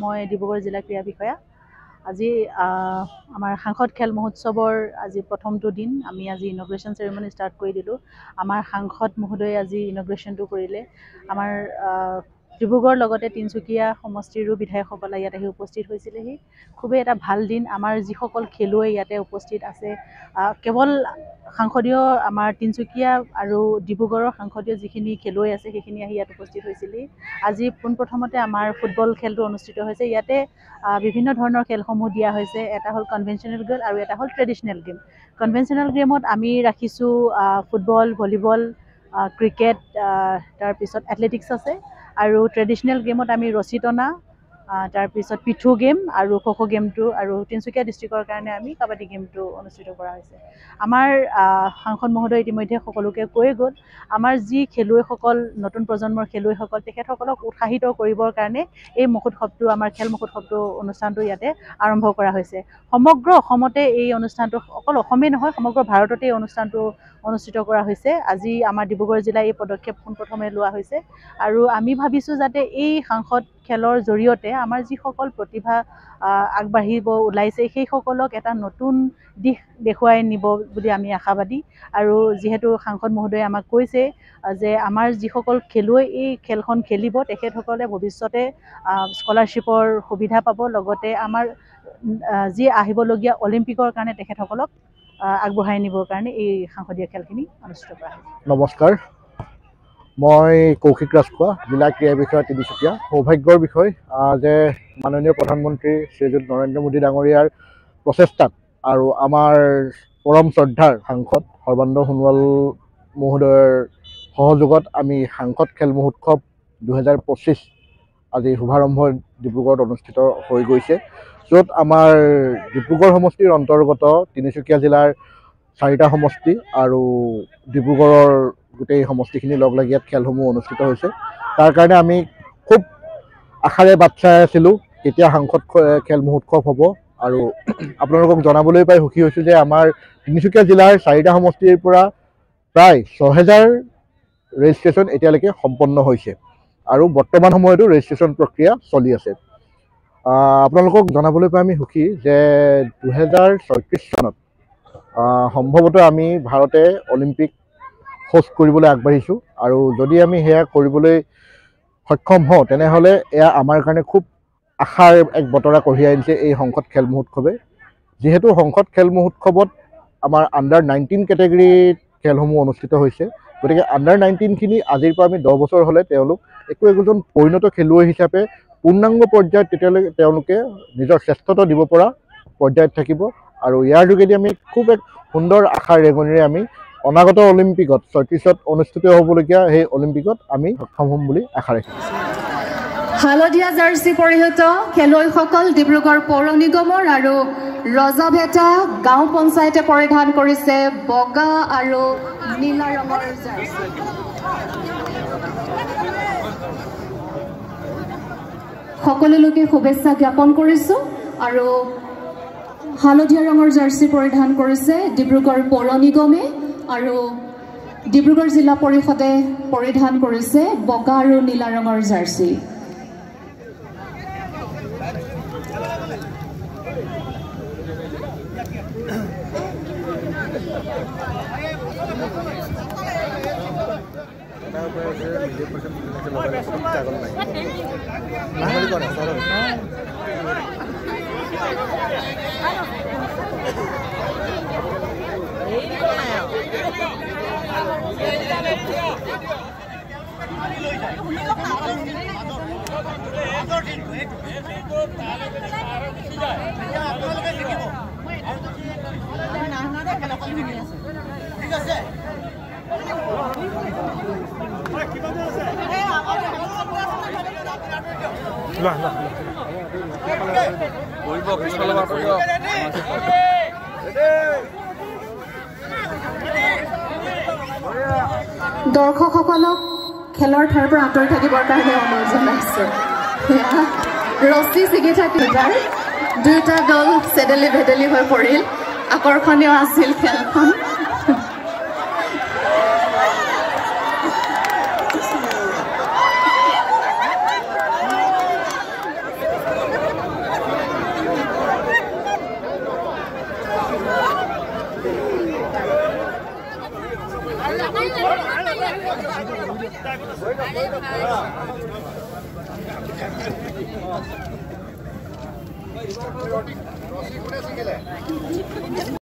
মই ডিব্ৰুগড় জিলা ক্ৰীড়া বিষয়া। আজি আমাৰ সাংসদ খেল মহোৎসৱৰ আজি প্ৰথমটো দিন। আমি আজি ইনগ্ৰেশ্যন চেৰিমনি ষ্টাৰ্ট কৰি দিলোঁ। আমাৰ সাংসদ মহোদয়ে আজি ইনগ্ৰেশ্যনটো কৰিলে। আমাৰ ডিব্ৰুগড়ৰ লগতে তিনিচুকীয়া সমষ্টিৰো বিধায়কসকলে ইয়াত আহি উপস্থিত হৈছিলেহি। খুবেই এটা ভাল দিন। আমাৰ যিসকল খেলুৱৈ ইয়াতে উপস্থিত আছে, কেৱল সাংসদীয় আমাৰ তিনিচুকীয়া আৰু ডিব্ৰুগড়ৰ সাংসদীয় যিখিনি খেলুৱৈ আছে সেইখিনি আহি ইয়াত উপস্থিত হৈছিলেহি। আজি পোনপ্ৰথমতে আমাৰ ফুটবল খেলটো অনুষ্ঠিত হৈছে। ইয়াতে বিভিন্ন ধৰণৰ খেলসমূহ দিয়া হৈছে। এটা হ'ল কনভেনশ্যনেল গেম আৰু এটা হ'ল ট্ৰেডিশ্যনেল গেম। কনভেনশ্যনেল গেমত আমি ৰাখিছোঁ ফুটবল, ভলীবল, ক্ৰিকেট, তাৰপিছত এথলেটিক্স আছে। আৰু ট্ৰেডিশ্যনেল গেমত আমি ৰছী টনা, তাৰপিছত পিঠু গেম আৰু খো গেমটো, আৰু তিনিচুকীয়া ডিষ্ট্ৰিক্টৰ কাৰণে আমি কাবাডী গেমটো অনুষ্ঠিত কৰা হৈছে। আমাৰ সাংসদ মহোদয় ইতিমধ্যে সকলোকে কৈ গ'ল। আমাৰ যি খেলুৱৈসকল, নতুন প্ৰজন্মৰ খেলুৱৈসকল, তেখেতসকলক উৎসাহিত কৰিবৰ কাৰণে এই মহোৎসৱটো, আমাৰ খেল মহোৎসৱটো অনুষ্ঠানটো ইয়াতে আৰম্ভ কৰা হৈছে। সমগ্ৰ অসমতে এই অনুষ্ঠানটো, অকল অসমেই নহয়, সমগ্ৰ ভাৰততে এই অনুষ্ঠানটো অনুষ্ঠিত কৰা হৈছে। আজি আমাৰ ডিব্ৰুগড় জিলাই এই পদক্ষেপ পোনপ্ৰথমে লোৱা হৈছে। আৰু আমি ভাবিছোঁ যাতে এই সাংসদ খেলৰ জৰিয়তে আমাৰ যিসকল প্ৰতিভা আগবাঢ়িব ওলাইছে, সেইসকলক এটা নতুন দিশ দেখুৱাই নিব বুলি আমি আশাবাদী। আৰু যিহেতু সাংসদ মহোদয়ে আমাক কৈছে যে আমাৰ যিসকল খেলুৱৈ এই খেলখন খেলিব, তেখেতসকলে ভৱিষ্যতে স্কলাৰশ্বিপৰ সুবিধা পাব। লগতে আমাৰ যি আহিবলগীয়া অলিম্পিকৰ কাৰণে তেখেতসকলক আগবঢ়াই নিবৰ কাৰণে এই সাংসদীয় খেলখিনি অনুষ্ঠিত কৰা হৈছে। নমস্কাৰ, মই কৌশিক ৰাজখোৱা, জিলা ক্ৰীড়া বিষয়া তিনিচুকীয়া। সৌভাগ্যৰ বিষয় যে মাননীয় প্ৰধানমন্ত্ৰী শ্ৰীযুত নৰেন্দ্ৰ মোদী ডাঙৰীয়াৰ প্ৰচেষ্টাত আৰু আমাৰ পৰম শ্ৰদ্ধাৰ সাংসদ সৰ্বানন্দ সোণোৱাল মহোদয়ৰ সহযোগত আমি সাংসদ খেল মহোৎসৱ 2025 আজি শুভাৰম্ভ ডিব্ৰুগড়ত অনুষ্ঠিত হৈ গৈছে, য'ত আমাৰ ডিব্ৰুগড় সমষ্টিৰ অন্তৰ্গত তিনিচুকীয়া জিলাৰ 4টা সমষ্টি আৰু ডিব্ৰুগড়ৰ গোটেই সমষ্টিখিনি লগ লাগি ইয়াত খেলসমূহ অনুষ্ঠিত হৈছে। তাৰ কাৰণে আমি খুব আশাৰে বাট চাই আছিলোঁ কেতিয়া সাংসদ খেল মহোৎসৱ হ'ব। আৰু আপোনালোকক জনাবলৈ পাই সুখী হৈছোঁ যে আমাৰ তিনিচুকীয়া জিলাৰ 4টা সমষ্টিৰ পৰা প্ৰায় 6000 ৰেজিষ্ট্ৰেশ্যন এতিয়ালৈকে সম্পন্ন হৈছে আৰু বৰ্তমান সময়তো ৰেজিষ্ট্ৰেশ্যন প্ৰক্ৰিয়া চলি আছে। আপোনালোকক জনাবলৈ পাই আমি সুখী যে 2034 চনত সম্ভৱতঃ আমি ভাৰতে অলিম্পিক হোষ্ট কৰিবলৈ আগবাঢ়িছোঁ। আৰু যদি আমি সেয়া কৰিবলৈ সক্ষম হওঁ, তেনেহ'লে এয়া আমাৰ কাৰণে খুব আশাৰ এক বতৰা কঢ়িয়াই আনিছে এই সংসদ খেল মহোৎসৱে। যিহেতু সংসদ খেল মহোৎসৱত আমাৰ আণ্ডাৰ-19 কেটেগৰীত খেলসমূহ অনুষ্ঠিত হৈছে, গতিকে আণ্ডাৰ-19খিনি আজিৰ পৰা আমি 10 বছৰ হ'লে তেওঁলোক একোজন পৰিণত খেলুৱৈ হিচাপে পূৰ্ণাংগ পৰ্যায়ত তেতিয়ালৈকে তেওঁলোকে নিজৰ শ্ৰেষ্ঠতা দিব পৰা পৰ্যায়ত থাকিব। আৰু ইয়াৰ যোগেদি আমি খুব এক সুন্দৰ আশাৰ ৰেঙনিৰে আমি অনাগত অলিম্পিকত 34ত অনুষ্ঠিত হ'বলগীয়া সেই অলিম্পিকত আমি সক্ষম হ'ম বুলি আশা ৰাখিছোঁ। হালধীয়া জাৰ্চি পৰিহিত খেলুৱৈসকল ডিব্ৰুগড় পৌৰ নিগমৰ আৰু ৰজাভেটা গাঁও পঞ্চায়তে পৰিধান কৰিছে বগা আৰু নীলা ৰঙৰ জাৰ্চি। সকলো লোকে শুভেচ্ছা জ্ঞাপন কৰিছোঁ। আৰু হালধীয়া ৰঙৰ জাৰ্চি পৰিধান কৰিছে ডিব্ৰুগড় পৌৰ নিগমে, আৰু ডিব্ৰুগড় জিলা পৰিষদে পৰিধান কৰিছে বগা আৰু নীলা ৰঙৰ জাৰ্চি। দৰ্শকসকলক খেলৰ ঠাইৰ পৰা আঁতৰি থাকিবৰ কাৰণে অনুৰোধ জনাইছো। ৰছী ছিগি থাকিবাৰ দুয়োটা দল চেডেলি ভেদেলি হৈ পৰিল। আকৰ্ষণীয় আছিল খেলখন।